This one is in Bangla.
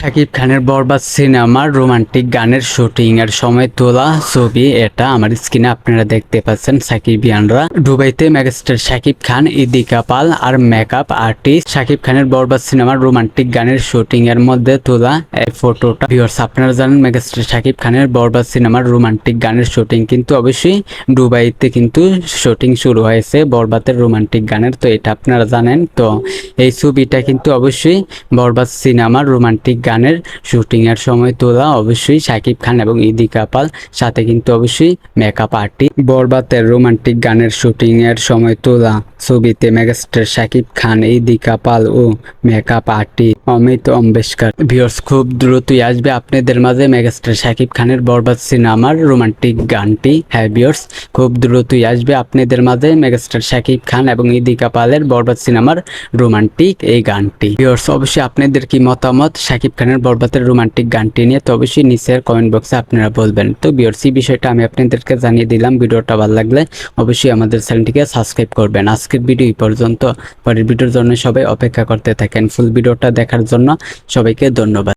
শাকিব খানের বরবাদ সিনেমার রোমান্টিক গানের শুটিং এর সময় তোলা ছবি এটা আমার স্ক্রিনে আপনারা দেখতে পাচ্ছেন। সাকিবিয়ানরা দুবাইতে মেগাস্টার শাকিব খান, ইদিকা পাল আর মেকআপ আর্টিস্ট শাকিব খানের বরবাদ সিনেমার রোমান্টিক গানের শুটিং এর মধ্যে তোলা এই ফটোটা। ভিউয়ার্স, আপনারা জানেন মেগাস্টার শাকিব খানের বরবাদ সিনেমার রোমান্টিক গানের শুটিং কিন্তু অবশ্যই দুবাইতে কিন্তু শুটিং শুরু হয়েছে বরবাদের রোমান্টিক গানের, তো এটা আপনারা জানেন। তো এই ছবিটা কিন্তু অবশ্যই বরবাদ সিনেমার রোমান্টিক গানের শুটিং এর সময় তোলা, অবশ্যই শাকিব খান এবং ইদিকা পাল, সাথে কিন্তু অবশ্যই মেকআপ আর্টিস্ট। বরবাদের রোমান্টিক গানের শুটিং এর সময় তোলা ছবিতে মেগাস্টার শাকিব খান, ইদিকা পাল ও মেকআপ আর্টিস্ট অমিত অম্বেশকর। ভিউয়ার্স, খুব দ্রুতই আসবে আপনাদের মাঝে মেগাস্টার শাকিব খানের বরবাদ সিনেমার রোমান্টিক গানটি। হ্যাঁ ভিউয়ার্স, খুব দ্রুতই আসবে আপনাদের মাঝে মেগাস্টার শাকিব খান এবং ইদিকা পালের বরবাদ সিনেমার রোমান্টিক এই গানটি। ভিউয়ার্স, অবশ্যই আপনাদের কি মতামত শাকিব খানের বরবাদের রোমান্টিক গানটি নিয়ে, তো অবশ্যই নিচের কমেন্ট বক্সে আপনারা বলবেন। তো ভিউয়ার্স, এই বিষয়টা আমি আপনাদেরকে জানিয়ে দিলাম। ভিডিওটা ভালো লাগলে অবশ্যই আমাদের চ্যানেলটিকে সাবস্ক্রাইব করবেন। আজকের ভিডিও এই পর্যন্ত, পরের ভিডিওর জন্য সবাই অপেক্ষা করতে থাকেন। ফুল ভিডিওটা দেখার জন্য সবাইকে ধন্যবাদ।